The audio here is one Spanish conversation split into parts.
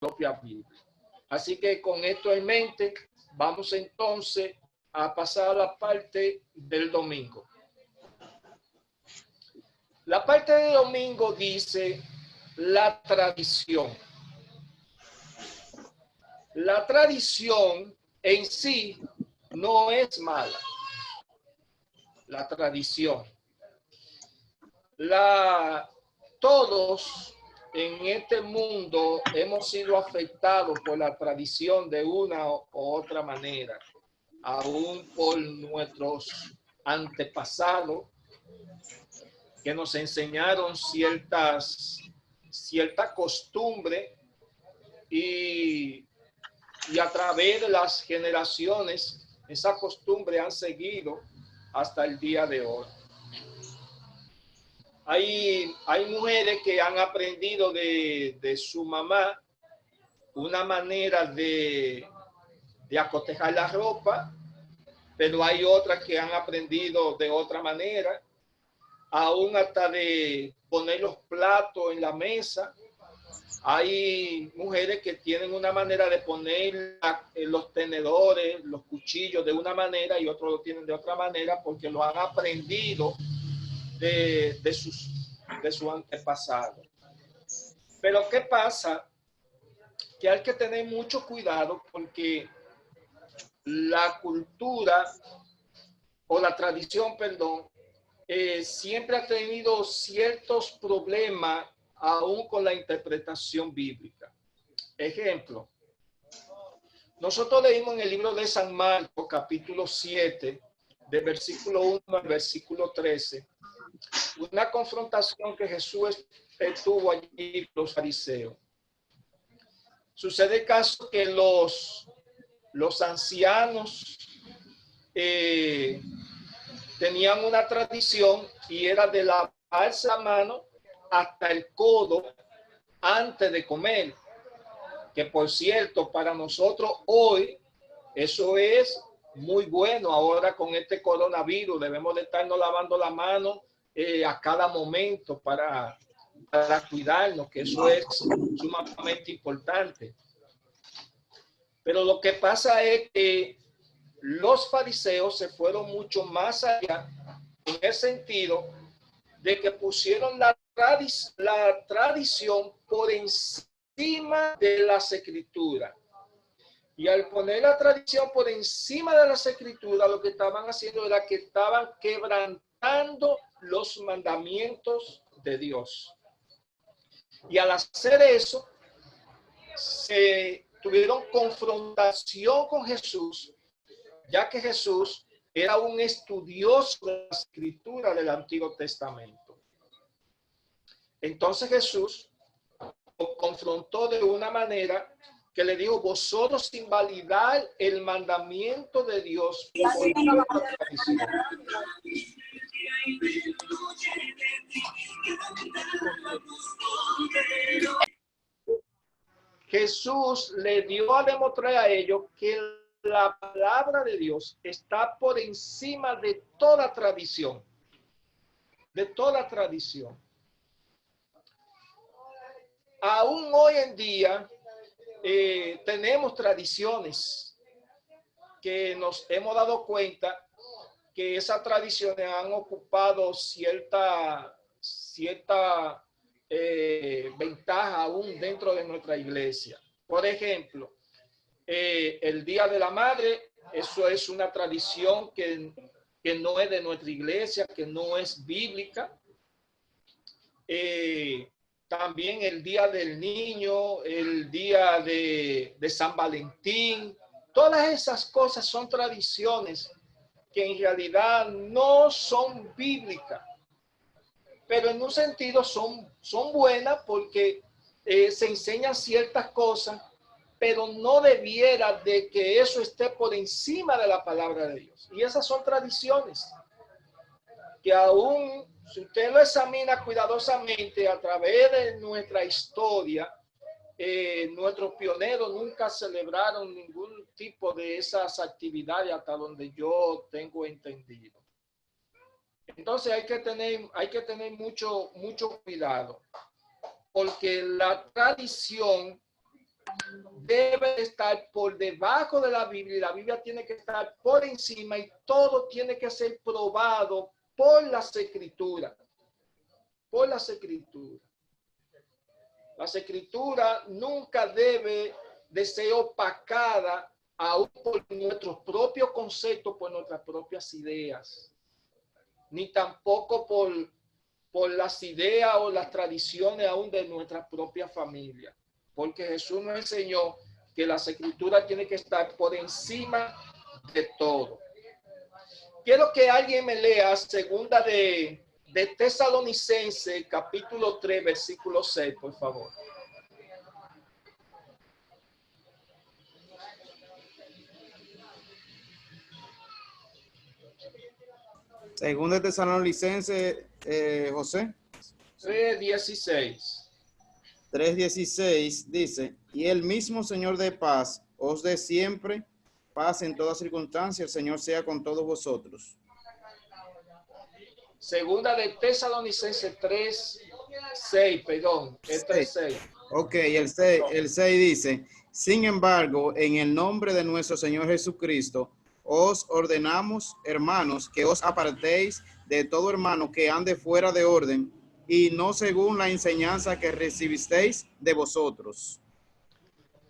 propia Biblia. Así que con esto en mente, vamos entonces a pasar a la parte del domingo. La parte del domingo dice la tradición. La tradición en sí no es mala. La tradición. Todos en este mundo hemos sido afectados por la tradición de una u otra manera, aún por nuestros antepasados que nos enseñaron cierta costumbre y a través de las generaciones esa costumbre han seguido hasta el día de hoy. Hay mujeres que han aprendido de su mamá una manera de acotejar la ropa, pero hay otras que han aprendido de otra manera, aún hasta de poner los platos en la mesa. Hay mujeres que tienen una manera de poner los tenedores, los cuchillos de una manera y otros lo tienen de otra manera porque lo han aprendido de su antepasado. Pero ¿qué pasa? Que hay que tener mucho cuidado porque la cultura o la tradición, perdón, siempre ha tenido ciertos problemas aún con la interpretación bíblica. Ejemplo, nosotros leímos en el libro de San Marcos, capítulo 7, de versículo 1 al versículo 13, una confrontación que Jesús tuvo allí con los fariseos. Sucede el caso que los ancianos tenían una tradición y era de lavarse la mano hasta el codo antes de comer. Que por cierto, para nosotros hoy, eso es muy bueno. Ahora con este coronavirus debemos de estarnos lavando la mano a cada momento para cuidarnos, que eso es sumamente importante. Pero lo que pasa es que los fariseos se fueron mucho más allá en el sentido de que pusieron la tradición por encima de las escrituras. Y al poner la tradición por encima de las escrituras, lo que estaban haciendo era que estaban quebrantando los mandamientos de Dios. Y al hacer eso, se tuvieron confrontación con Jesús, ya que Jesús era un estudioso de la escritura del Antiguo Testamento. Entonces Jesús lo confrontó de una manera que le dijo: vosotros invalidar el mandamiento de Dios por la tradición. Jesús le dio a demostrar a ellos que la palabra de Dios está por encima de toda tradición. De toda tradición. Aún hoy en día tenemos tradiciones que nos hemos dado cuenta que esas tradiciones han ocupado cierta ventaja aún dentro de nuestra iglesia. Por ejemplo, el Día de la Madre, eso es una tradición que no es de nuestra iglesia, que no es bíblica. También el Día del Niño, el Día de San Valentín, todas esas cosas son tradiciones que en realidad no son bíblicas, pero en un sentido son buenas porque se enseñan ciertas cosas, pero no debiera de que eso esté por encima de la palabra de Dios. Y esas son tradiciones que aún, si usted lo examina cuidadosamente a través de nuestra historia, nuestros pioneros nunca celebraron ningún tipo de esas actividades hasta donde yo tengo entendido. Entonces hay que tener mucho cuidado, porque la tradición debe estar por debajo de la Biblia y la Biblia tiene que estar por encima y todo tiene que ser probado por las Escrituras. Por las Escrituras. Las Escrituras nunca debe de ser opacada aún por nuestros propios conceptos, por nuestras propias ideas, ni tampoco por las ideas o las tradiciones aún de nuestra propia familia, porque Jesús nos enseñó que las Escrituras tienen que estar por encima de todo. Quiero que alguien me lea segunda de Tesalonicenses, capítulo 3, versículo 6, por favor. Según de Tesalonicenses, José. 3:16. 3:16 dice, y el mismo Señor de paz os dé siempre paz en todas circunstancias, el Señor sea con todos vosotros. Segunda de Tesalonicenses 3:6, perdón, es 3:6. Ok, el 6 dice, sin embargo, en el nombre de nuestro Señor Jesucristo, os ordenamos, hermanos, que os apartéis de todo hermano que ande fuera de orden y no según la enseñanza que recibisteis de vosotros.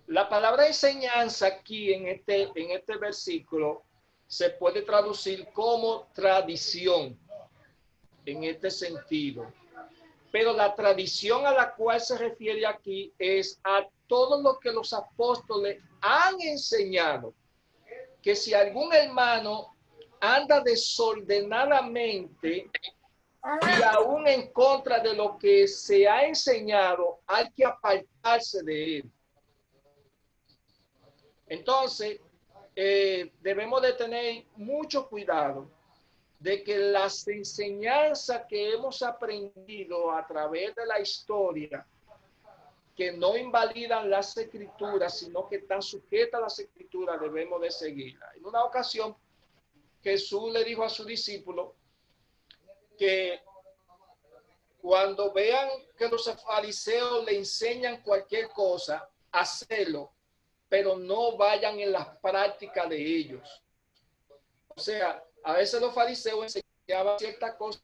La palabra enseñanza aquí en este versículo se puede traducir como tradición en este sentido. Pero la tradición a la cual se refiere aquí es a todo lo que los apóstoles han enseñado. Que si algún hermano anda desordenadamente y aún en contra de lo que se ha enseñado, hay que apartarse de él. Entonces, debemos de tener mucho cuidado de que las enseñanzas que hemos aprendido a través de la historia, que no invalidan las Escrituras, sino que están sujetas a las Escrituras, debemos de seguirlas. En una ocasión, Jesús le dijo a su discípulo que cuando vean que los fariseos le enseñan cualquier cosa, hacerlo, pero no vayan en las prácticas de ellos. O sea, a veces los fariseos enseñaban ciertas cosas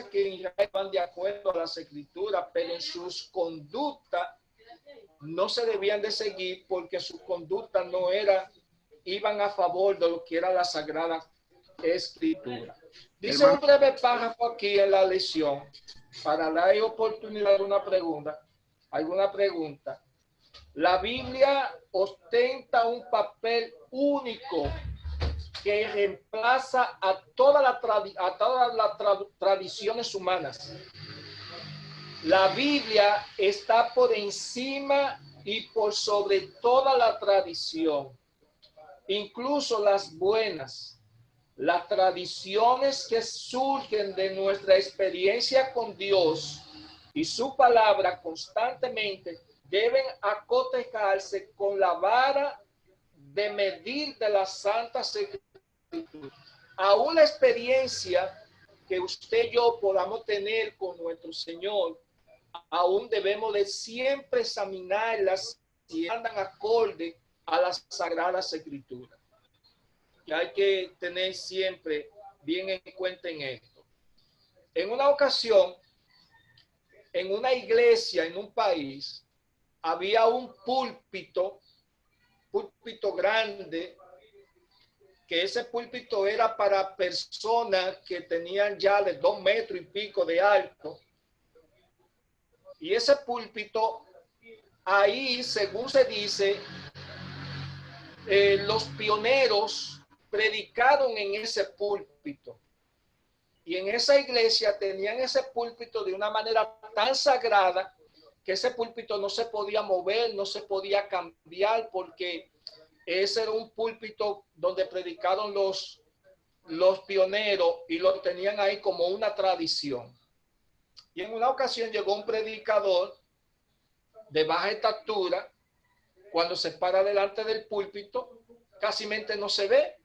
que en Israel van de acuerdo a las Escrituras, pero en sus conductas no se debían de seguir porque sus conductas no iban a favor de lo que era la Sagrada Escritura. Dice un breve párrafo aquí en la lección para dar oportunidad de alguna pregunta. La Biblia ostenta un papel único que reemplaza a todas las tradiciones humanas. La Biblia está por encima y por sobre toda la tradición, incluso las buenas. Las tradiciones que surgen de nuestra experiencia con Dios y su palabra constantemente deben acotejarse con la vara de medir de las santas Escrituras. Aún la experiencia que usted y yo podamos tener con nuestro Señor, aún debemos de siempre examinarlas si andan acorde a las Sagradas Escrituras. Que hay que tener siempre bien en cuenta en esto. En una ocasión, en una iglesia, en un país, había un púlpito grande, que ese púlpito era para personas que tenían ya de 2 metros y pico de alto. Y ese púlpito, ahí, según se dice, los pioneros predicaron en ese púlpito. Y en esa iglesia tenían ese púlpito de una manera tan sagrada que ese púlpito no se podía mover, no se podía cambiar, porque ese era un púlpito donde predicaron los pioneros y lo tenían ahí como una tradición. Y en una ocasión llegó un predicador de baja estatura. Cuando se para delante del púlpito, casi no se ve.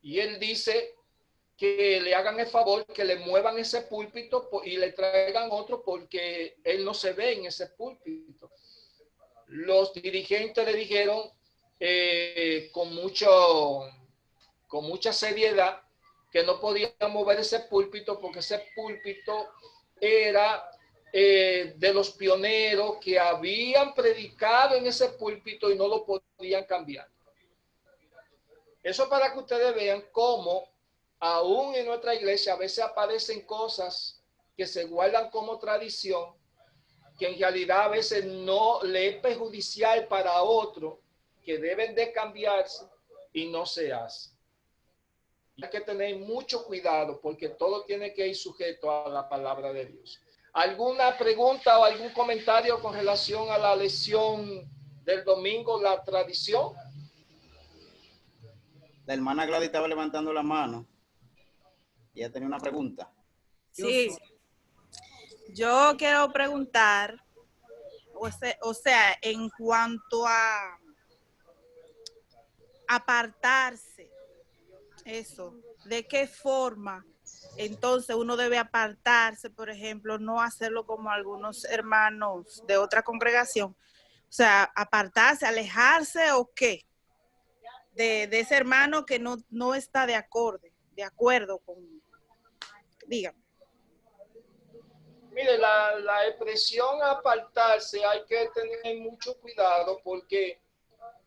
Y él dice que le hagan el favor, que le muevan ese púlpito y le traigan otro porque él no se ve en ese púlpito. los dirigentes le dijeron con mucha seriedad que no podían mover ese púlpito porque ese púlpito era de los pioneros que habían predicado en ese púlpito y no lo podían cambiar. Eso para que ustedes vean cómo aún en nuestra iglesia a veces aparecen cosas que se guardan como tradición, que en realidad a veces no le es perjudicial para otro, que deben de cambiarse y no se hace. Hay que tener mucho cuidado porque todo tiene que ir sujeto a la palabra de Dios. ¿Alguna pregunta o algún comentario con relación a la lección del domingo, la tradición? La hermana Gladys estaba levantando la mano. Ella tenía una pregunta. Sí, yo quiero preguntar, o sea, en cuanto a apartarse, eso, ¿de qué forma entonces uno debe apartarse, por ejemplo, no hacerlo como algunos hermanos de otra congregación? O sea, apartarse, alejarse o qué, de ese hermano que no está de acuerdo con, dígame. Mire, la expresión apartarse hay que tener mucho cuidado porque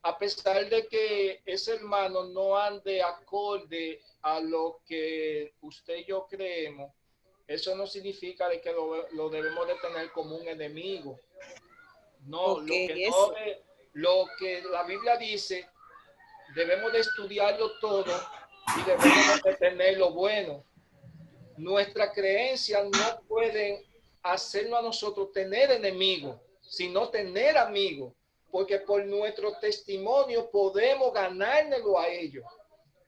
a pesar de que ese hermano no ande acorde a lo que usted y yo creemos, eso no significa de que lo debemos de tener como un enemigo. No, Okay, lo que la Biblia dice, debemos de estudiarlo todo y debemos de tener lo bueno. Nuestras creencias no pueden hacernos a nosotros tener enemigos, sino tener amigos, porque por nuestro testimonio podemos ganárnoslo a ellos.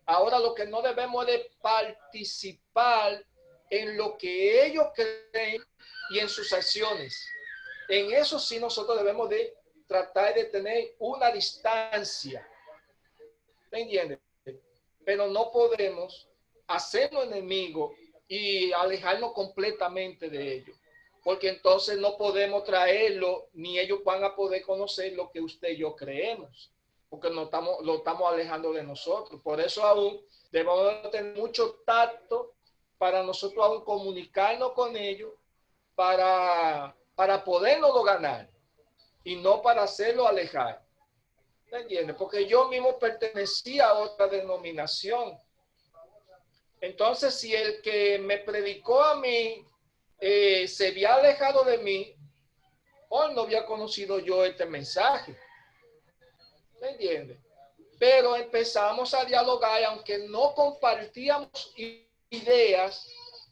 Ahora lo que no debemos de participar en lo que ellos creen y en sus acciones. En eso sí nosotros debemos de tratar de tener una distancia. ¿Me entiendes? Pero no podemos hacernos enemigos y alejarnos completamente de ellos, porque entonces no podemos traerlo, ni ellos van a poder conocer lo que usted y yo creemos, porque lo estamos alejando de nosotros. Por eso aún debemos tener mucho tacto para nosotros aún comunicarnos con ellos, para podernos ganar y no para hacerlo alejar. ¿Me entiendes? Porque yo mismo pertenecía a otra denominación. Entonces, si el que me predicó a mí se había alejado de mí, hoy no había conocido yo este mensaje. ¿Me entiendes? Pero empezamos a dialogar, aunque no compartíamos ideas,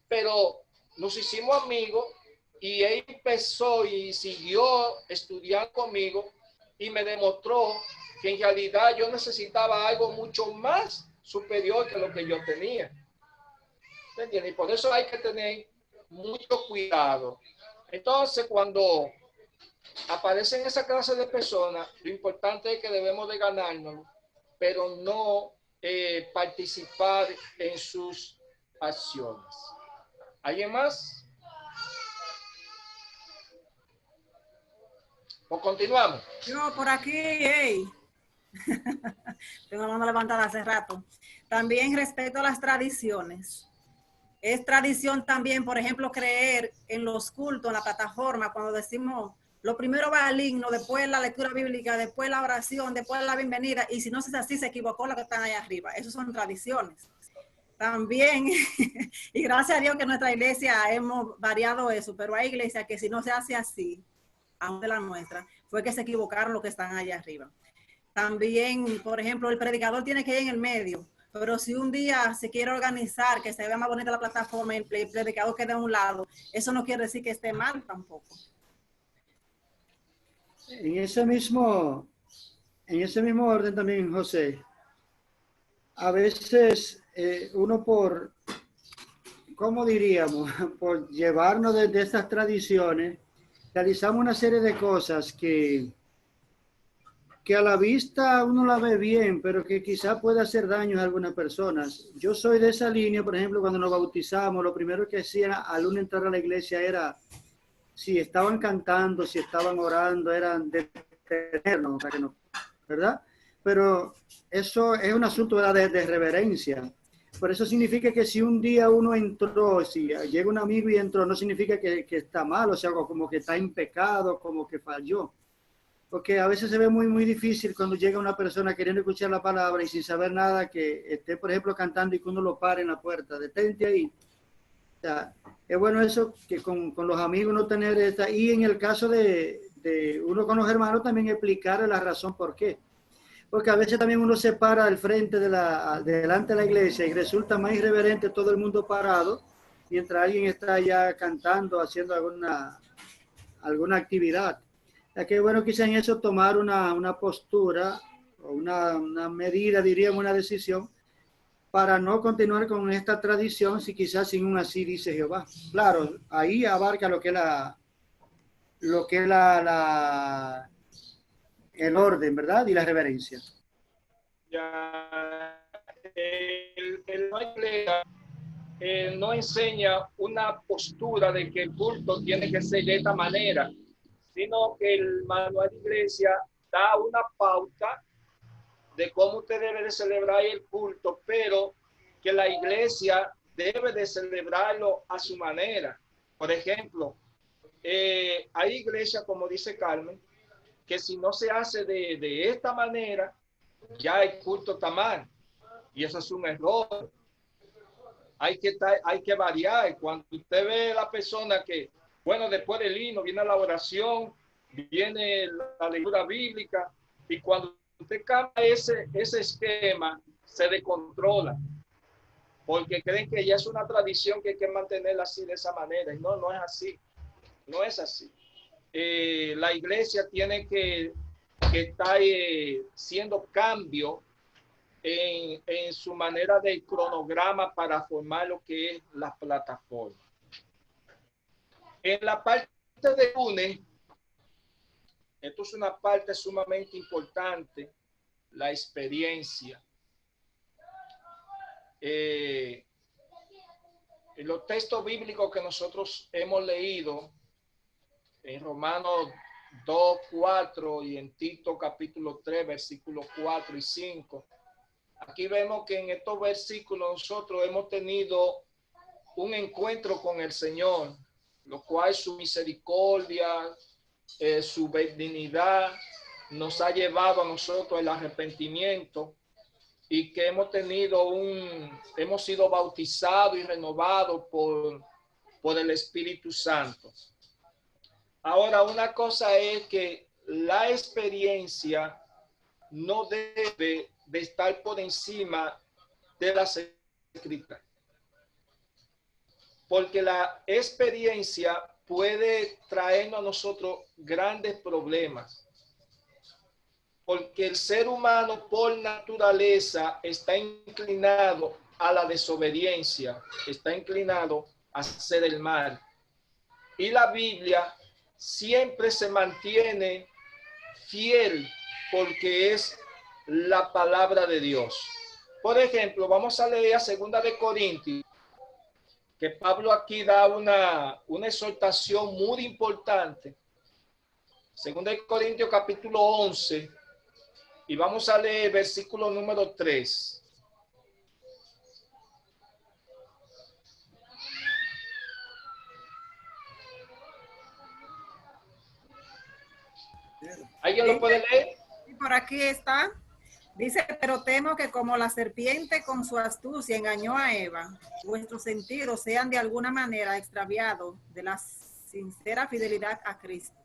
pero nos hicimos amigos y él empezó y siguió estudiando conmigo y me demostró que en realidad yo necesitaba algo mucho más superior que lo que yo tenía. ¿Me entiendes? Y por eso hay que tener mucho cuidado. Entonces, cuando aparecen esa clase de personas, lo importante es que debemos de ganárnoslo, pero no participar en sus acciones. ¿Alguien más? ¿O continuamos? Yo por aquí, hey. Tengo la mano levantada hace rato. También respecto a las tradiciones. Es tradición también, por ejemplo, creer en los cultos, en la plataforma, cuando decimos, lo primero va al himno, después la lectura bíblica, después la oración, después la bienvenida, y si no es así, se equivocó lo que están allá arriba. Esas son tradiciones. También, y gracias a Dios que en nuestra iglesia hemos variado eso, pero hay iglesias que si no se hace así, aún de la nuestra, fue que se equivocaron los que están allá arriba. También, por ejemplo, el predicador tiene que ir en el medio, pero si un día se quiere organizar, que se vea más bonita la plataforma y el predicador quede a un lado, eso no quiere decir que esté mal tampoco. En ese mismo orden también, José, a veces uno ¿cómo diríamos? Por llevarnos de esas tradiciones, realizamos una serie de cosas que a la vista uno la ve bien, pero que quizá puede hacer daño a algunas personas. Yo soy de esa línea, por ejemplo, cuando nos bautizamos, lo primero que hacían al uno entrar a la iglesia era, si estaban cantando, si estaban orando, eran de tenernos, o sea, que no, ¿verdad? Pero eso es un asunto, ¿verdad?, de reverencia. Por eso significa que si un día uno entró, si llega un amigo y entró, no significa que está mal, o sea, como que está en pecado, como que falló. Porque a veces se ve muy difícil cuando llega una persona queriendo escuchar la palabra y sin saber nada, que esté, por ejemplo, cantando y que uno lo pare en la puerta. Detente ahí. O sea, es bueno eso, que con los amigos no tener esta. Y en el caso de uno con los hermanos, también explicar la razón por qué. Porque a veces también uno se para al frente delante de la iglesia y resulta más irreverente todo el mundo parado, mientras alguien está ya cantando, haciendo alguna actividad. Es que bueno, quizá en eso tomar una postura o una medida, diríamos, una decisión, para no continuar con esta tradición, si quizás sin un así dice Jehová. Claro, ahí abarca lo que es el orden, ¿verdad? Y la reverencia. Ya, la iglesia no enseña una postura de que el culto tiene que ser de esta manera, sino que el manual de iglesia da una pauta de cómo usted debe de celebrar el culto, pero que la iglesia debe de celebrarlo a su manera. Por ejemplo, hay iglesias, como dice Carmen, que si no se hace de esta manera, ya el culto está mal. Y eso es un error. Hay que variar. Cuando usted ve a la persona que, bueno, después del himno viene la oración, viene la lectura bíblica, y cuando usted cambia ese esquema, se descontrola, porque creen que ya es una tradición que hay que mantenerla así, de esa manera, y no es así, no es así. La iglesia tiene que estar siendo cambio en su manera de cronograma para formar lo que es la plataforma. En la parte de lunes, esto es una parte sumamente importante, la experiencia. En los textos bíblicos que nosotros hemos leído, en Romanos 2, 4 y en Tito capítulo 3, versículos 4 y 5, aquí vemos que en estos versículos nosotros hemos tenido un encuentro con el Señor, lo cual su misericordia, su benignidad nos ha llevado a nosotros el arrepentimiento, y que hemos sido bautizados y renovados por el Espíritu Santo. Ahora, una cosa es que la experiencia no debe de estar por encima de las Escrituras, porque la experiencia puede traernos a nosotros grandes problemas, porque el ser humano por naturaleza está inclinado a la desobediencia, está inclinado a hacer el mal. Y la Biblia siempre se mantiene fiel porque es la palabra de Dios. Por ejemplo, vamos a leer a 2 de Corintios, que Pablo aquí da una exhortación muy importante. 2 de Corintios capítulo 11, y vamos a leer versículo número 3. ¿Alguien lo puede leer? Por aquí está. Dice, pero temo que como la serpiente con su astucia engañó a Eva, vuestros sentidos sean de alguna manera extraviados de la sincera fidelidad a Cristo.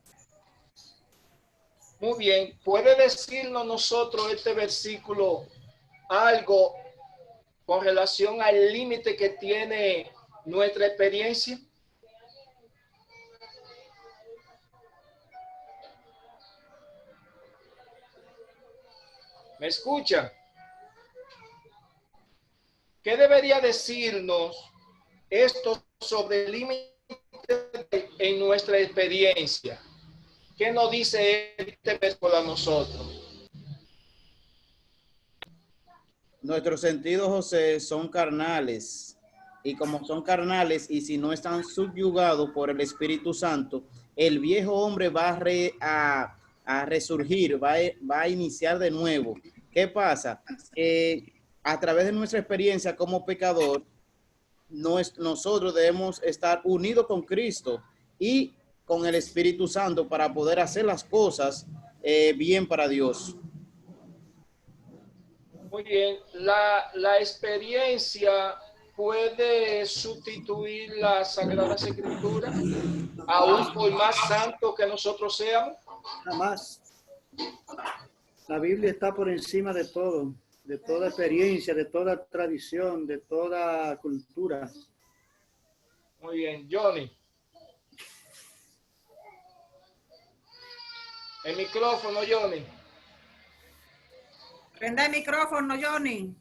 Muy bien. ¿Puede decirnos nosotros este versículo algo con relación al límite que tiene nuestra experiencia? ¿Me escucha? ¿Qué debería decirnos esto sobre el límite en nuestra experiencia? ¿Qué nos dice este versículo a nosotros? Nuestros sentidos, José, son carnales. Y como son carnales y si no están subyugados por el Espíritu Santo, el viejo hombre va a a resurgir, va a iniciar de nuevo. ¿Qué pasa? A través de nuestra experiencia como pecador, nosotros debemos estar unidos con Cristo y con el Espíritu Santo para poder hacer las cosas bien para Dios. Muy bien. La experiencia puede sustituir las Sagradas Escrituras, aún por más santo que nosotros seamos. Jamás. La Biblia está por encima de todo, de toda experiencia, de toda tradición, de toda cultura. Muy bien, Johnny. El micrófono, Johnny. Prende el micrófono, Johnny.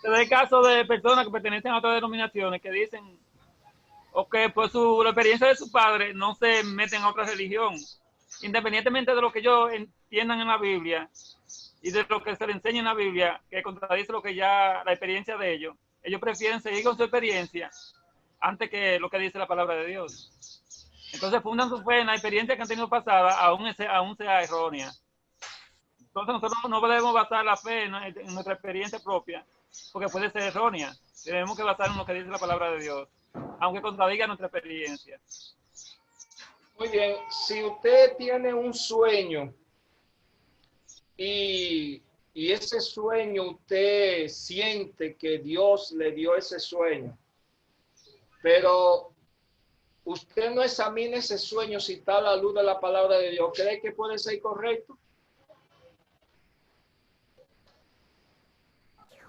Se da el caso de personas que pertenecen a otras denominaciones que dicen o que por la experiencia de su padre no se meten a otra religión, independientemente de lo que ellos entiendan en la Biblia y de lo que se les enseña en la Biblia, que contradice lo que ya la experiencia de ellos. Ellos prefieren seguir con su experiencia antes que lo que dice la palabra de Dios. Entonces fundan su fe en la experiencia que han tenido pasada, aún sea errónea. Entonces nosotros no podemos basar la fe en nuestra experiencia propia, porque puede ser errónea. Tenemos que basar en lo que dice la palabra de Dios, aunque contradiga nuestra experiencia. Muy bien, si usted tiene un sueño y ese sueño usted siente que Dios le dio ese sueño, pero usted no examina ese sueño si está a la luz de la palabra de Dios, ¿cree que puede ser correcto?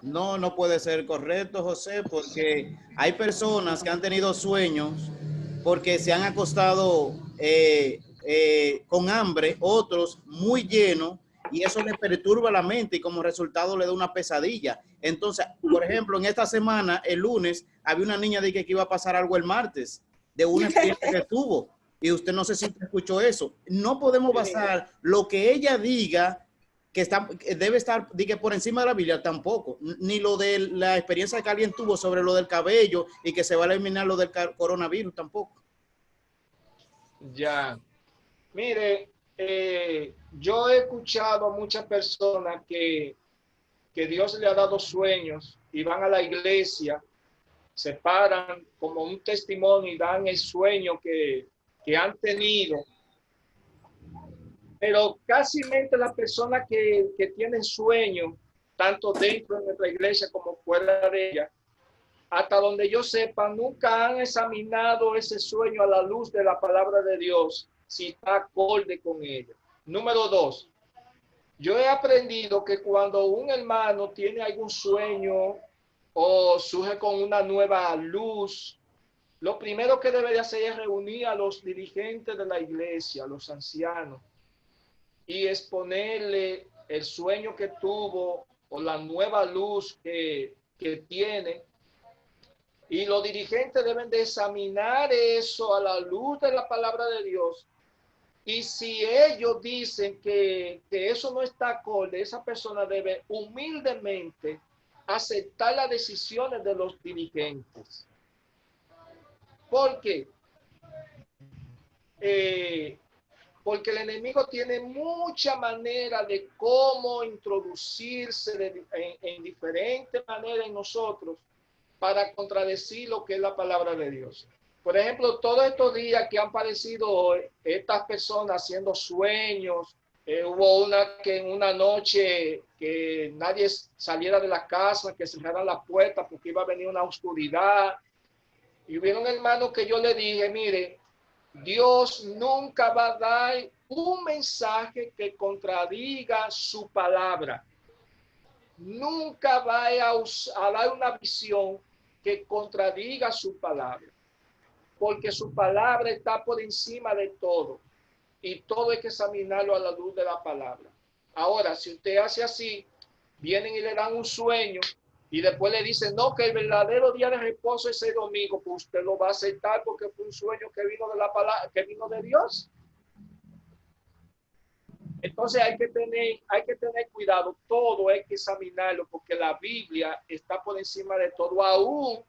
No, no puede ser correcto, José, porque hay personas que han tenido sueños porque se han acostado con hambre, otros muy llenos, y eso les perturba la mente y como resultado le da una pesadilla. Entonces, por ejemplo, en esta semana, el lunes, había una niña de que iba a pasar algo el martes, de una experiencia que tuvo, y usted no sé si escuchó eso. No podemos basar lo que ella diga que debe estar por encima de la Biblia, tampoco, ni lo de la experiencia que alguien tuvo sobre lo del cabello y que se va a eliminar lo del coronavirus, tampoco. Ya, mire, yo he escuchado a muchas personas que Dios le ha dado sueños y van a la iglesia, se paran como un testimonio y dan el sueño que han tenido. Pero casi las personas que tienen sueños, tanto dentro de nuestra iglesia como fuera de ella, hasta donde yo sepa, nunca han examinado ese sueño a la luz de la palabra de Dios, si está acorde con ella. Número 2, yo he aprendido que cuando un hermano tiene algún sueño o surge con una nueva luz, lo primero que debe de hacer es reunir a los dirigentes de la iglesia, a los ancianos, y exponerle el sueño que tuvo o la nueva luz que tiene. Y los dirigentes deben de examinar eso a la luz de la palabra de Dios. Y si ellos dicen que eso no está acorde, esa persona debe humildemente aceptar las decisiones de los dirigentes. ¿Por qué? Porque el enemigo tiene mucha manera de cómo introducirse en diferentes maneras en nosotros para contradecir lo que es la palabra de Dios. Por ejemplo, todos estos días que han parecido estas personas haciendo sueños, hubo una que en una noche que nadie saliera de la casa, que cerraran las puertas porque iba a venir una oscuridad. Y hubieron hermanos que yo le dije, mire, Dios nunca va a dar un mensaje que contradiga su palabra. Nunca va a dar una visión que contradiga su palabra. Porque su palabra está por encima de todo. Y todo hay que examinarlo a la luz de la palabra. Ahora, si usted hace así, vienen y le dan un sueño y después le dicen, no, que el verdadero día de reposo es el domingo, pues usted lo va a aceptar porque fue un sueño que vino de la palabra, que vino de Dios. Entonces hay que tener cuidado, todo hay que examinarlo porque la Biblia está por encima de todo,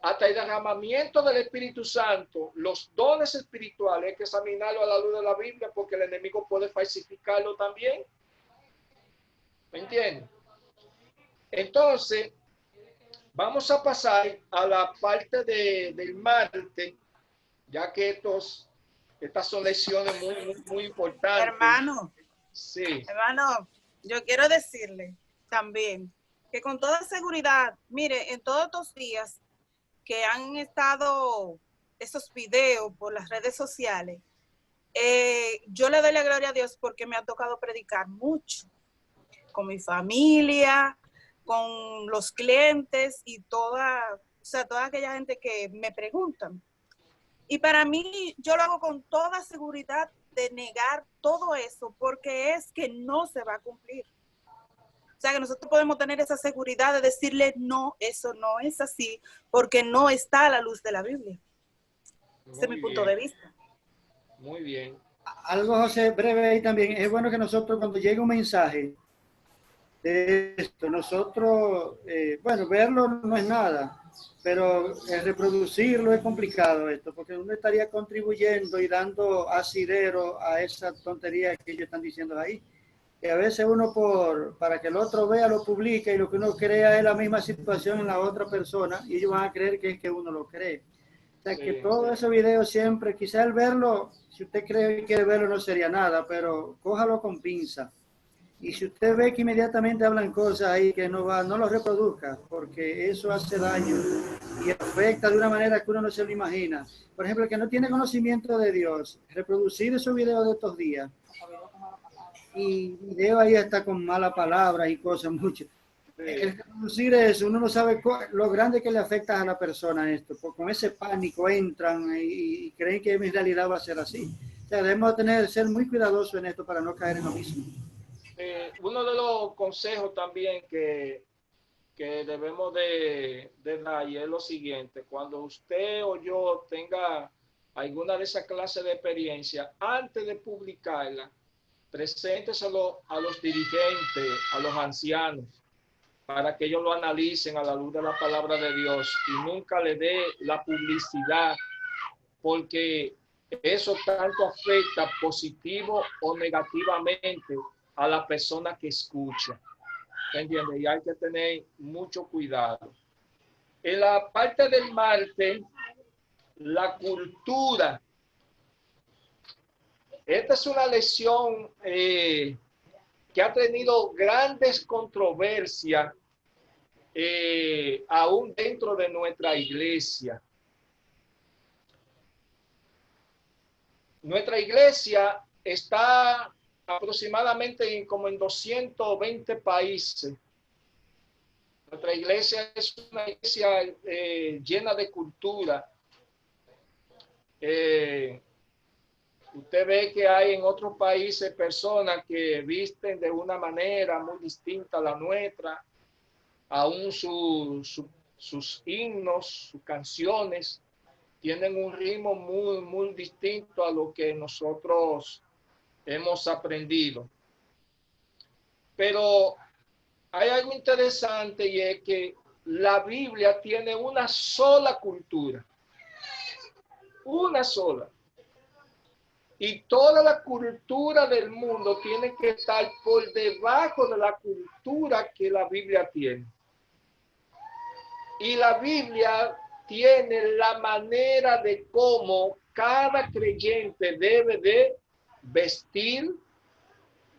hasta el derramamiento del Espíritu Santo, los dones espirituales, hay que examinarlo a la luz de la Biblia porque el enemigo puede falsificarlo también. ¿Me entienden? Entonces, vamos a pasar a la parte del martes, ya que estas son lecciones muy importantes. Hermano, sí. Hermano, yo quiero decirle también que con toda seguridad, mire, en todos estos días que han estado esos videos por las redes sociales, yo le doy la gloria a Dios porque me ha tocado predicar mucho con mi familia, con los clientes y toda aquella gente que me preguntan. Y para mí, yo lo hago con toda seguridad de negar todo eso, porque es que no se va a cumplir. O sea, que nosotros podemos tener esa seguridad de decirle, no, eso no es así, porque no está a la luz de la Biblia. Ese es mi punto de vista. Muy bien. Algo, José, breve ahí también. Es bueno que nosotros, cuando llegue un mensaje de esto, nosotros, bueno, verlo no es nada, pero reproducirlo es complicado esto, porque uno estaría contribuyendo y dando asidero a esa tontería que ellos están diciendo ahí. Que a veces uno para que el otro vea lo publica y lo que uno crea es la misma situación en la otra persona y ellos van a creer que es que uno lo cree. O sea, que todos esos videos siempre, quizá el verlo, si usted cree que quiere verlo no sería nada, pero cójalo con pinza. Y si usted ve que inmediatamente hablan cosas ahí que no lo reproduzca, porque eso hace daño y afecta de una manera que uno no se lo imagina. Por ejemplo, el que no tiene conocimiento de Dios, reproducir esos videos de estos días, y video ahí está con malas palabras y cosas mucho. El reproducir eso, uno no sabe lo grande que le afecta a la persona esto, porque con ese pánico entran y creen que en realidad va a ser así. O sea, debemos ser muy cuidadosos en esto para no caer en lo mismo. Uno de los consejos también que debemos de dar y es lo siguiente: cuando usted o yo tenga alguna de esas clases de experiencia, antes de publicarla, presénteselo a los dirigentes, a los ancianos, para que ellos lo analicen a la luz de la palabra de Dios y nunca le dé la publicidad, porque eso tanto afecta positivo o negativamente a la persona que escucha. ¿Entiendes? Y hay que tener mucho cuidado. En la parte del martes, la cultura. Esta es una lección que ha tenido grandes controversias aún dentro de nuestra iglesia. Nuestra iglesia está aproximadamente como en 220 países. Nuestra iglesia es una iglesia llena de cultura. Usted ve que hay en otros países personas que visten de una manera muy distinta a la nuestra, aún sus himnos, sus canciones, tienen un ritmo muy distinto a lo que nosotros hemos aprendido. Pero hay algo interesante y es que la Biblia tiene una sola cultura. Una sola. Y toda la cultura del mundo tiene que estar por debajo de la cultura que la Biblia tiene. Y la Biblia tiene la manera de cómo cada creyente debe de vestir,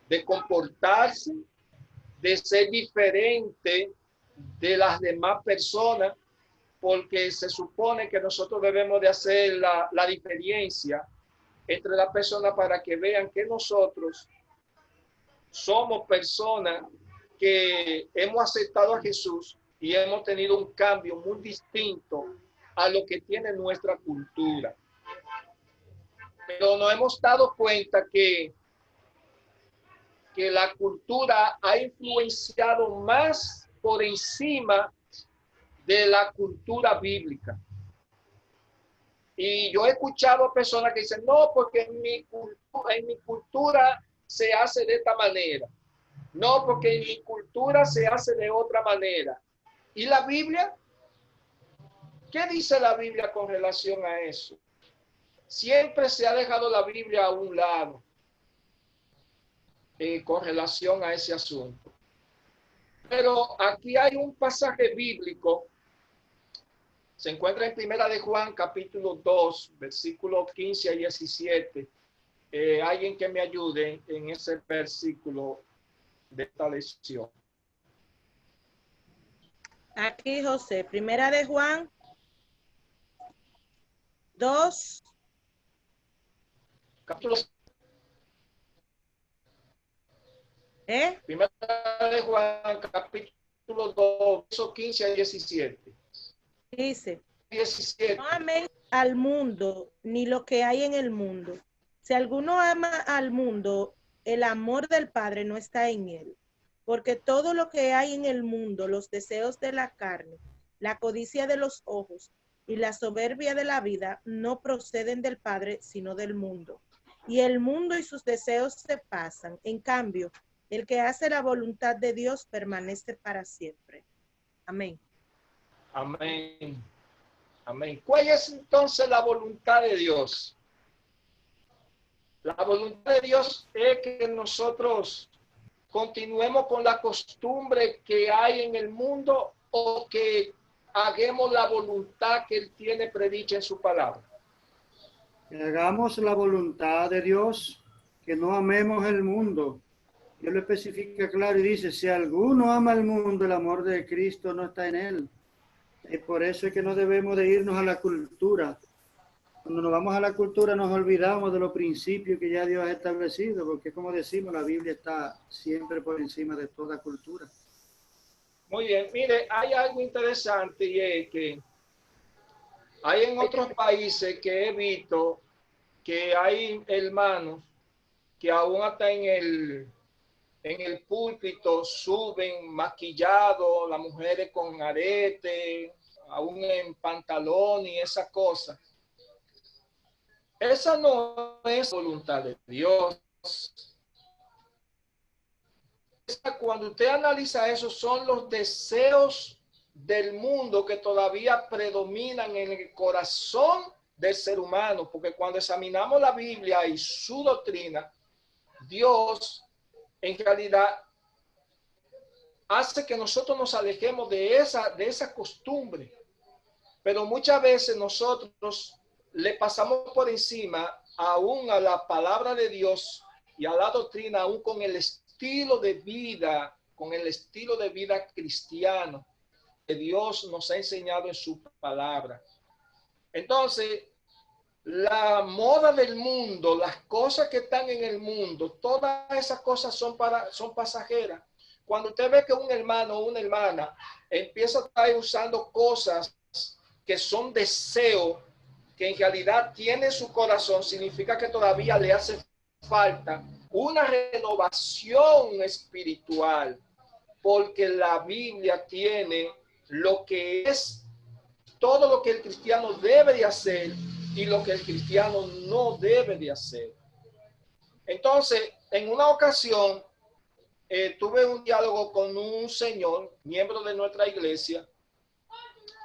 de comportarse, de ser diferente de las demás personas, porque se supone que nosotros debemos de hacer la diferencia entre las personas para que vean que nosotros somos personas que hemos aceptado a Jesús y hemos tenido un cambio muy distinto a lo que tiene nuestra cultura. Pero nos hemos dado cuenta que la cultura ha influenciado más por encima de la cultura bíblica. Y yo he escuchado personas que dicen, no, porque en mi cultura se hace de esta manera. No, porque en mi cultura se hace de otra manera. ¿Y la Biblia? ¿Qué dice la Biblia con relación a eso? Siempre se ha dejado la Biblia a un lado con relación a ese asunto. Pero aquí hay un pasaje bíblico, se encuentra en Primera de Juan, capítulo 2, versículos 15 a 17. Alguien que me ayude en ese versículo de esta lección. Aquí, José, Primera de Juan 2. Capítulo Primera de Juan, capítulo 2, versos 15 a 17. Dice, 17. no amen al mundo, ni lo que hay en el mundo. Si alguno ama al mundo, el amor del Padre no está en él. Porque todo lo que hay en el mundo, los deseos de la carne, la codicia de los ojos y la soberbia de la vida, no proceden del Padre, sino del mundo. Y el mundo y sus deseos se pasan. En cambio, el que hace la voluntad de Dios permanece para siempre. Amén. Amén. Amén. ¿Cuál es entonces la voluntad de Dios? La voluntad de Dios es que nosotros continuemos con la costumbre que hay en el mundo o que hagamos la voluntad que Él tiene predicha en su palabra. Que hagamos la voluntad de Dios, que no amemos el mundo. Él lo especifica claro y dice, si alguno ama el mundo, el amor de Cristo no está en él. Y por eso es que no debemos de irnos a la cultura. Cuando nos vamos a la cultura nos olvidamos de los principios que ya Dios ha establecido, porque como decimos, la Biblia está siempre por encima de toda cultura. Muy bien, mire, hay algo interesante y es que hay en otros países que he visto que hay hermanos que aún hasta en el púlpito suben maquillados, las mujeres con arete, aún en pantalón y esas cosas. Esa no es voluntad de Dios. Cuando usted analiza eso, son los deseos del mundo que todavía predominan en el corazón del ser humano, porque cuando examinamos la Biblia y su doctrina, Dios en realidad hace que nosotros nos alejemos de esa costumbre, pero muchas veces nosotros le pasamos por encima aún a la palabra de Dios y a la doctrina, aún con el estilo de vida cristiano que Dios nos ha enseñado en su palabra. Entonces, la moda del mundo, las cosas que están en el mundo, todas esas cosas son pasajeras. Cuando usted ve que un hermano o una hermana empieza a estar usando cosas que son deseos, que en realidad tiene su corazón, significa que todavía le hace falta una renovación espiritual, porque la Biblia tiene lo que es todo lo que el cristiano debe de hacer y lo que el cristiano no debe de hacer. Entonces, en una ocasión, tuve un diálogo con un señor, miembro de nuestra iglesia,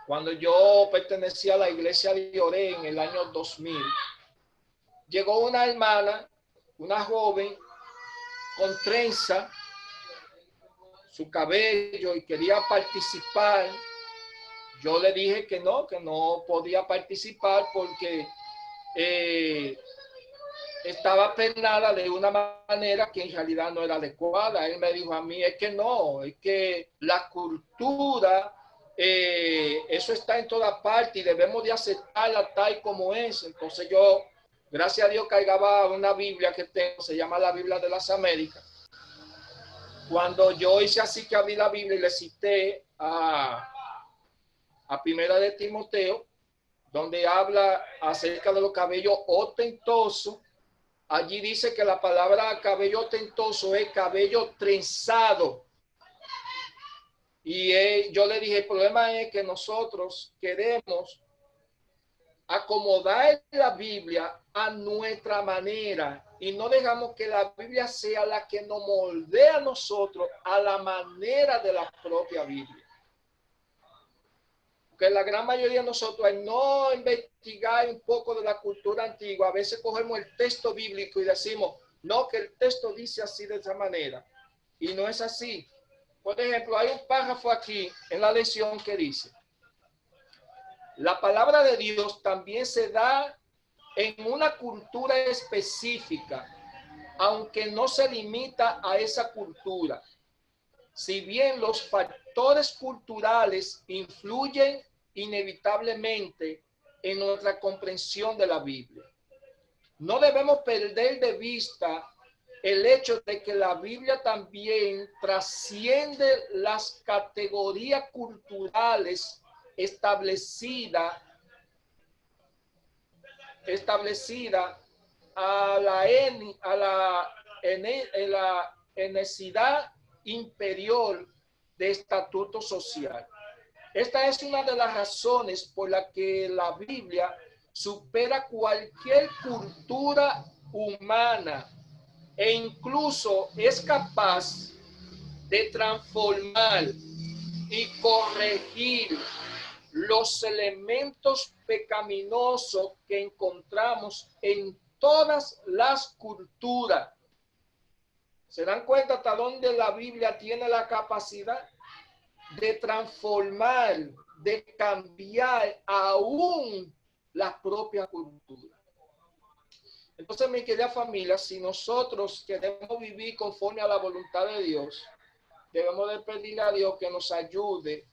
cuando yo pertenecía a la iglesia de Oré en el año 2000. Llegó una hermana, una joven, con trenza, su cabello, y quería participar. Yo le dije que no podía participar porque estaba peinada de una manera que en realidad no era adecuada. Él me dijo a mí, es que la cultura, eso está en toda parte y debemos de aceptarla tal como es. Entonces yo, gracias a Dios, cargaba una Biblia que tengo, se llama la Biblia de las Américas. Cuando yo hice así que abrí la Biblia y le cité a Primera de Timoteo, donde habla acerca de los cabellos ostentosos, allí dice que la palabra cabello ostentoso es cabello trenzado. Y yo le dije, el problema es que nosotros queremos acomodar la Biblia a nuestra manera y no dejamos que la Biblia sea la que nos moldea a nosotros a la manera de la propia Biblia. Que la gran mayoría de nosotros, al no investigar un poco de la cultura antigua, a veces cogemos el texto bíblico y decimos, no, que el texto dice así de esa manera. Y no es así. Por ejemplo, hay un párrafo aquí en la lección que dice, la palabra de Dios también se da en una cultura específica, aunque no se limita a esa cultura. Si bien los factores culturales influyen inevitablemente en nuestra comprensión de la Biblia, no debemos perder de vista el hecho de que la Biblia también trasciende las categorías culturales establecida a la necesidad imperial de estatuto social. Esta es una de las razones por la que la Biblia supera cualquier cultura humana e incluso es capaz de transformar y corregir los elementos pecaminosos que encontramos en todas las culturas. ¿Se dan cuenta hasta dónde la Biblia tiene la capacidad de transformar, de cambiar aún la propia cultura? Entonces, mi querida familia, si nosotros queremos vivir conforme a la voluntad de Dios, debemos de pedirle a Dios que nos ayude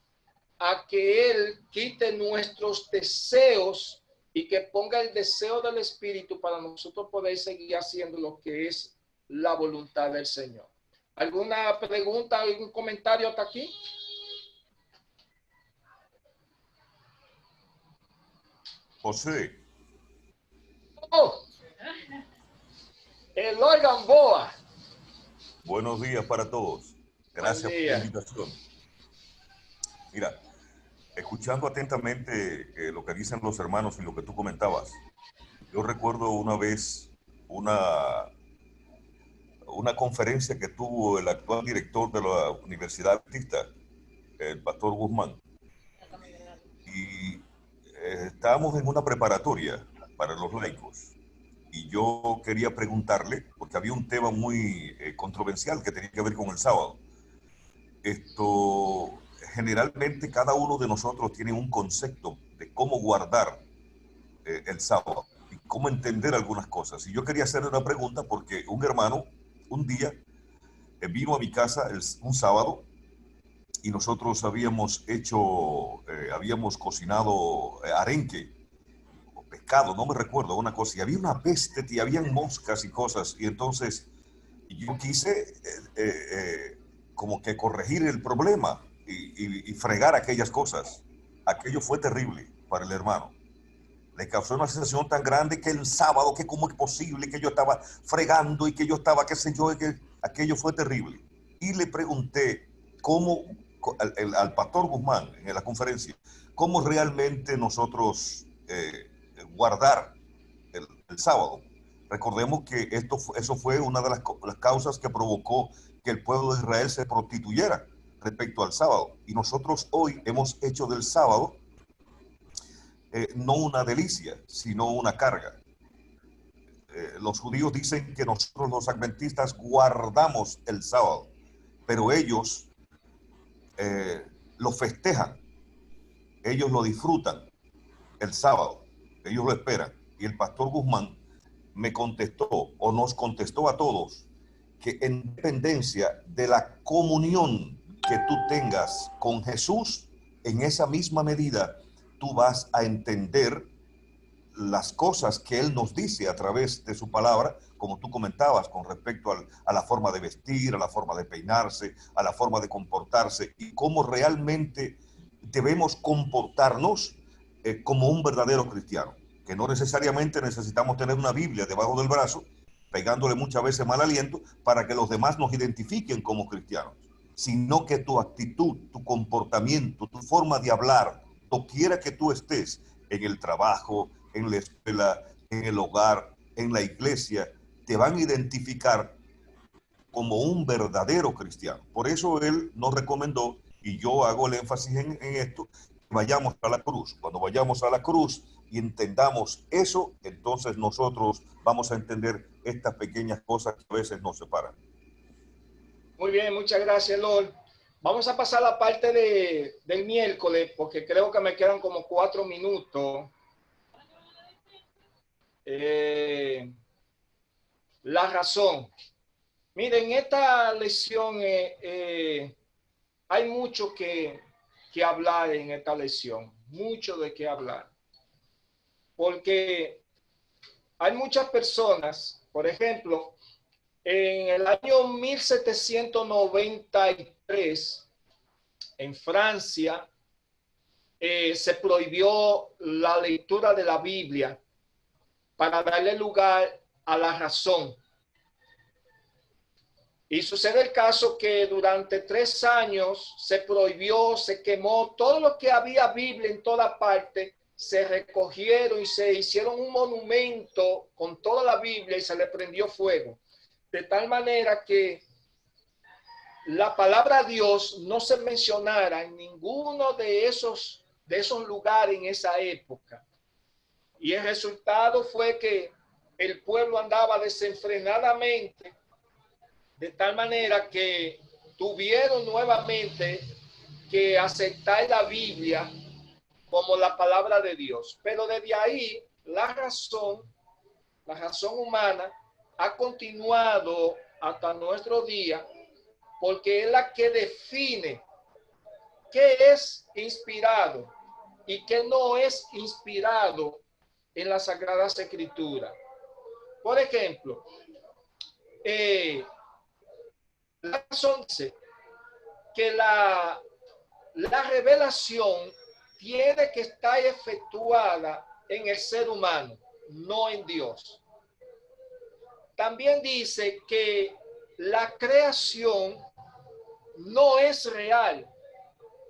a que Él quite nuestros deseos y que ponga el deseo del Espíritu para nosotros poder seguir haciendo lo que es la voluntad del Señor. ¿Alguna pregunta, algún comentario hasta aquí? José. Oh, Eloy Gamboa. Buenos días para todos. Gracias por la invitación. Mira, escuchando atentamente lo que dicen los hermanos y lo que tú comentabas, yo recuerdo una vez una conferencia que tuvo el actual director de la Universidad Adventista, el pastor Guzmán, y estábamos en una preparatoria para los laicos, y yo quería preguntarle, porque había un tema muy controversial que tenía que ver con el sábado. Generalmente cada uno de nosotros tiene un concepto de cómo guardar el sábado y cómo entender algunas cosas. Y yo quería hacerle una pregunta porque un hermano un día vino a mi casa un sábado y nosotros habíamos cocinado arenque o pescado, no me recuerdo, una cosa, y había una peste y habían moscas y cosas, y entonces yo quise como que corregir el problema y fregar aquellas cosas. Aquello fue terrible para el hermano. Le causó una sensación tan grande que el sábado, que cómo es posible que yo estaba fregando y que yo estaba, qué sé yo, que aquello fue terrible. Y le pregunté cómo, al pastor Guzmán en la conferencia, cómo realmente nosotros guardar el sábado. Recordemos que eso fue una de las causas que provocó que el pueblo de Israel se prostituyera respecto al sábado. Y nosotros hoy hemos hecho del sábado no una delicia, sino una carga. Los judíos dicen que nosotros los adventistas guardamos el sábado, pero ellos lo festejan, ellos lo disfrutan el sábado, ellos lo esperan. Y el pastor Guzmán me contestó, o nos contestó a todos, que en dependencia de la comunión que tú tengas con Jesús, en esa misma medida tú vas a entender las cosas que Él nos dice a través de su palabra, como tú comentabas, con respecto a la forma de vestir, a la forma de peinarse, a la forma de comportarse, y cómo realmente debemos comportarnos como un verdadero cristiano, que no necesariamente necesitamos tener una Biblia debajo del brazo, pegándole muchas veces mal aliento, para que los demás nos identifiquen como cristianos, sino que tu actitud, tu comportamiento, tu forma de hablar, doquiera que tú estés, en el trabajo, en la escuela, en el hogar, en la iglesia, te van a identificar como un verdadero cristiano. Por eso él nos recomendó, y yo hago el énfasis en esto, vayamos a la cruz. Cuando vayamos a la cruz y entendamos eso, entonces nosotros vamos a entender estas pequeñas cosas que a veces nos separan. Muy bien, muchas gracias, Lord. Vamos a pasar a la parte del miércoles, porque creo que me quedan como 4 minutos. La razón. Miren, esta lección hay mucho que hablar en esta lección, mucho de qué hablar. Porque hay muchas personas, por ejemplo, en el año 1793, en Francia, se prohibió la lectura de la Biblia para darle lugar a la razón. Y sucede el caso que durante 3 años se prohibió, se quemó todo lo que había Biblia en toda parte, se recogieron y se hicieron un monumento con toda la Biblia y se le prendió fuego. De tal manera que la palabra Dios no se mencionara en ninguno de esos lugares en esa época. Y el resultado fue que el pueblo andaba desenfrenadamente, de tal manera que tuvieron nuevamente que aceptar la Biblia como la palabra de Dios. Pero desde ahí la razón humana ha continuado hasta nuestro día, porque es la que define qué es inspirado y qué no es inspirado en las Sagradas Escrituras. Por ejemplo, la razón dice que la revelación tiene que estar efectuada en el ser humano, no en Dios. También dice que la creación no es real,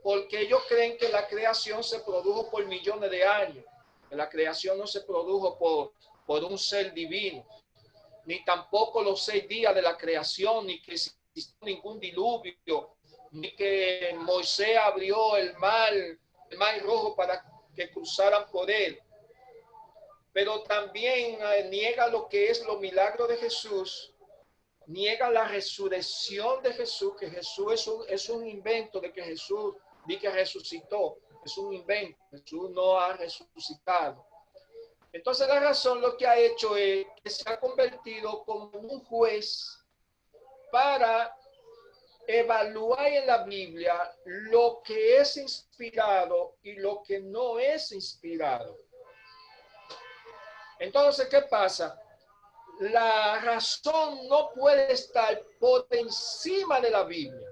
porque ellos creen que la creación se produjo por millones de años, que la creación no se produjo por un ser divino, ni tampoco los 6 días de la creación, ni que existió ningún diluvio, ni que Moisés abrió el mar rojo para que cruzaran por él. Pero también niega lo que es los milagros de Jesús, niega la resurrección de Jesús, que Jesús es un invento de que Jesús di que resucitó, es un invento, Jesús no ha resucitado. Entonces la razón lo que ha hecho es que se ha convertido como un juez para evaluar en la Biblia lo que es inspirado y lo que no es inspirado. Entonces, ¿qué pasa? La razón no puede estar por encima de la Biblia,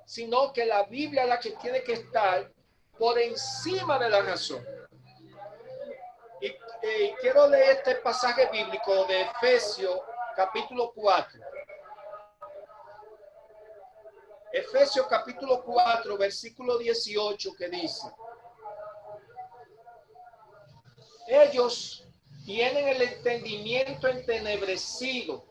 sino que la Biblia es la que tiene que estar por encima de la razón. Y quiero leer este pasaje bíblico de Efesios capítulo 4. Efesios capítulo 4, versículo 18, que dice: ellos tienen el entendimiento entenebrecido,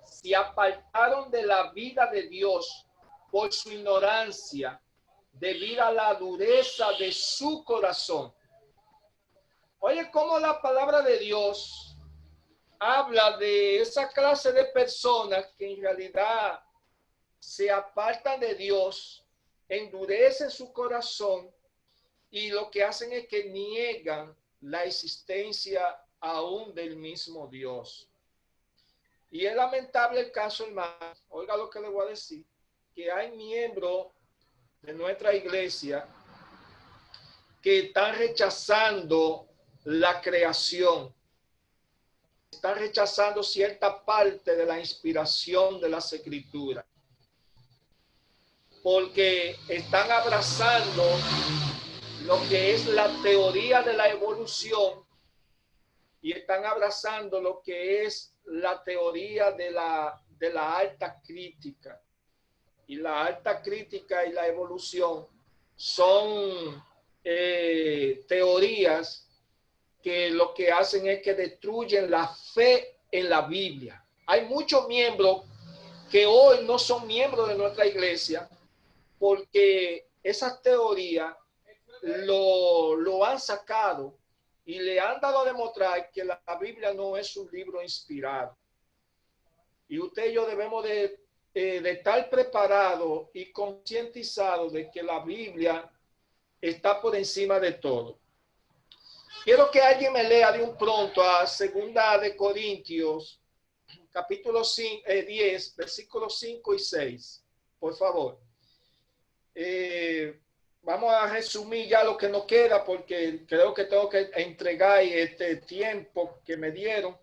se apartaron de la vida de Dios por su ignorancia, debido a la dureza de su corazón. Oye, cómo la palabra de Dios habla de esa clase de personas que en realidad se apartan de Dios, endurecen su corazón y lo que hacen es que niegan la existencia aún del mismo Dios. Y es lamentable el caso, hermano. Oiga lo que le voy a decir, que hay miembros de nuestra iglesia que están rechazando la creación, están rechazando cierta parte de la inspiración de las Escrituras, porque están abrazando lo que es la teoría de la evolución y están abrazando lo que es la teoría de la alta crítica. Y la alta crítica y la evolución son teorías que lo que hacen es que destruyen la fe en la Biblia. Hay muchos miembros que hoy no son miembros de nuestra iglesia porque esas teorías lo han sacado y le han dado a demostrar que la Biblia no es un libro inspirado. Y usted y yo debemos de estar preparados y concientizados de que la Biblia está por encima de todo. Quiero que alguien me lea de un pronto a 2 de Corintios, capítulo 10, versículos 5 y 6. Por favor. Vamos a resumir ya lo que nos queda porque creo que tengo que entregar este tiempo que me dieron.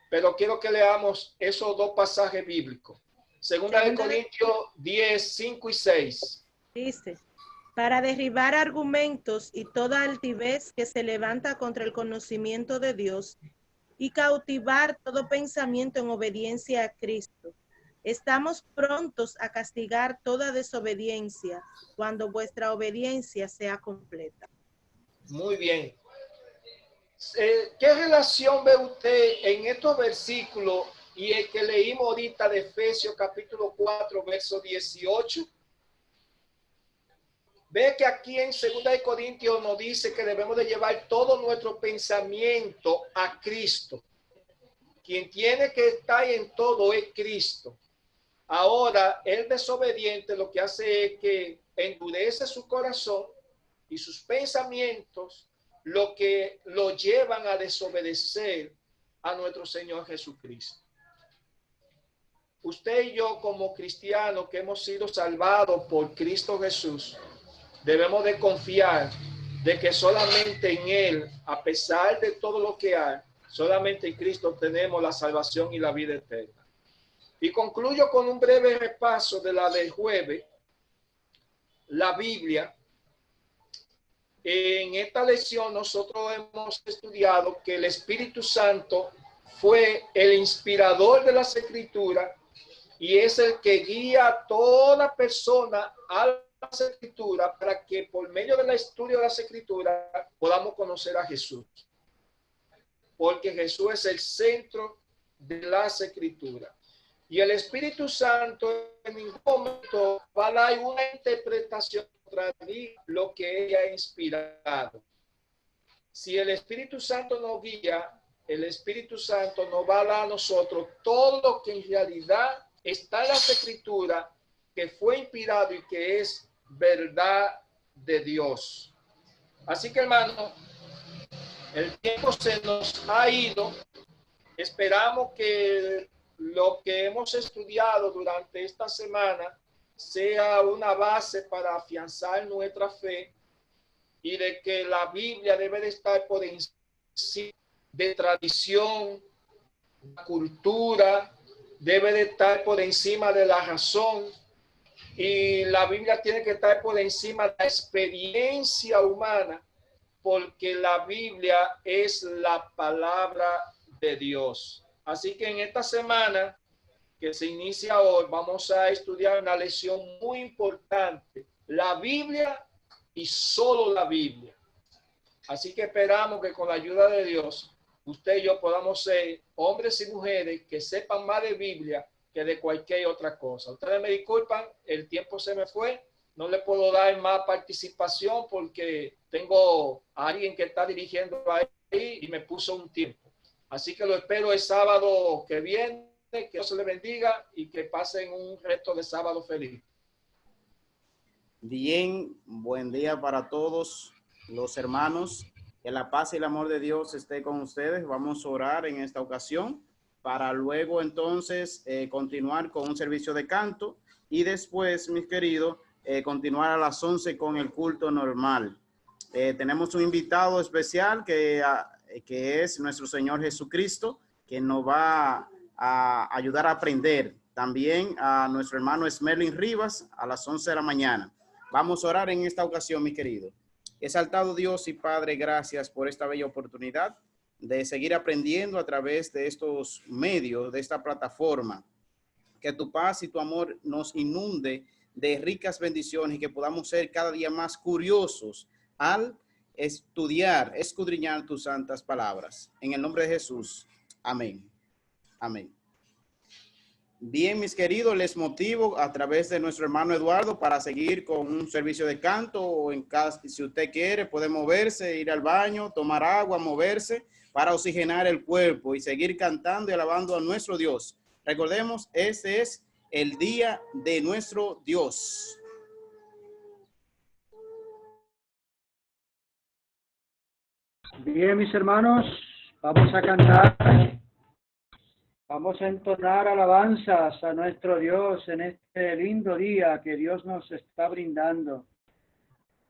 Pero quiero que leamos esos dos pasajes bíblicos. 2 de Corintios 10, 5 y 6. Dice, para derribar argumentos y toda altivez que se levanta contra el conocimiento de Dios y cautivar todo pensamiento en obediencia a Cristo. Estamos prontos a castigar toda desobediencia cuando vuestra obediencia sea completa. Muy bien. ¿Qué relación ve usted en estos versículos y el que leímos ahorita de Efesios capítulo 4, verso 18? Ve que aquí en 2 de Corintios nos dice que debemos de llevar todo nuestro pensamiento a Cristo. Quien tiene que estar en todo es Cristo. Ahora, el desobediente lo que hace es que endurece su corazón y sus pensamientos, lo que lo llevan a desobedecer a nuestro Señor Jesucristo. Usted y yo como cristianos que hemos sido salvados por Cristo Jesús, debemos de confiar de que solamente en Él, a pesar de todo lo que hay, solamente en Cristo tenemos la salvación y la vida eterna. Y concluyo con un breve repaso de la del jueves. La Biblia. En esta lección nosotros hemos estudiado que el Espíritu Santo fue el inspirador de las Escrituras y es el que guía a toda persona a las Escrituras para que por medio del estudio de las Escrituras podamos conocer a Jesús. Porque Jesús es el centro de las Escrituras. Y el Espíritu Santo en ningún momento va a dar una interpretación contra lo que ella ha inspirado. Si el Espíritu Santo nos guía, el Espíritu Santo nos va a dar a nosotros todo lo que en realidad está en las Escrituras, que fue inspirado y que es verdad de Dios. Así que, hermano, el tiempo se nos ha ido. Esperamos que lo que hemos estudiado durante esta semana sea una base para afianzar nuestra fe y de que la Biblia debe de estar por encima de tradición, cultura, debe de estar por encima de la razón y la Biblia tiene que estar por encima de la experiencia humana porque la Biblia es la palabra de Dios. Así que en esta semana que se inicia hoy, vamos a estudiar una lección muy importante, la Biblia y solo la Biblia. Así que esperamos que con la ayuda de Dios, usted y yo podamos ser hombres y mujeres que sepan más de Biblia que de cualquier otra cosa. Ustedes me disculpan, el tiempo se me fue, no le puedo dar más participación porque tengo a alguien que está dirigiendo ahí y me puso un tiempo. Así que lo espero el sábado que viene, que Dios le bendiga y que pasen un resto de sábado feliz. Bien, buen día para todos los hermanos. Que la paz y el amor de Dios esté con ustedes. Vamos a orar en esta ocasión para luego entonces continuar con un servicio de canto y después, mis queridos, continuar a las 11 con el culto normal. Tenemos un invitado especial que es nuestro Señor Jesucristo, que nos va a ayudar a aprender. También a nuestro hermano Smerlin Rivas a las 11 de la mañana. Vamos a orar en esta ocasión, mi querido. Exaltado Dios y Padre, gracias por esta bella oportunidad de seguir aprendiendo a través de estos medios, de esta plataforma. Que tu paz y tu amor nos inunde de ricas bendiciones y que podamos ser cada día más curiosos al estudiar, escudriñar tus santas palabras. En el nombre de Jesús. Amén. Amén. Bien, mis queridos, les motivo a través de nuestro hermano Eduardo para seguir con un servicio de canto, o en casa, si usted quiere, puede moverse, ir al baño, tomar agua, moverse para oxigenar el cuerpo y seguir cantando y alabando a nuestro Dios. Recordemos, este es el día de nuestro Dios. Bien, mis hermanos, vamos a cantar. Vamos a entonar alabanzas a nuestro Dios en este lindo día que Dios nos está brindando.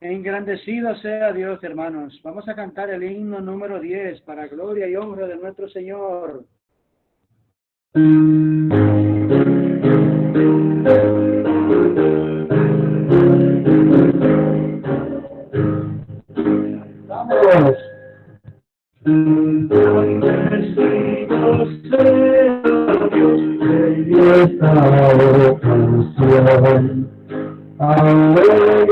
Engrandecido sea Dios, hermanos. Vamos a cantar el himno número 10 para gloria y honra de nuestro Señor. Vamos. Bendecido sea Dios en esta ocasión. Alegre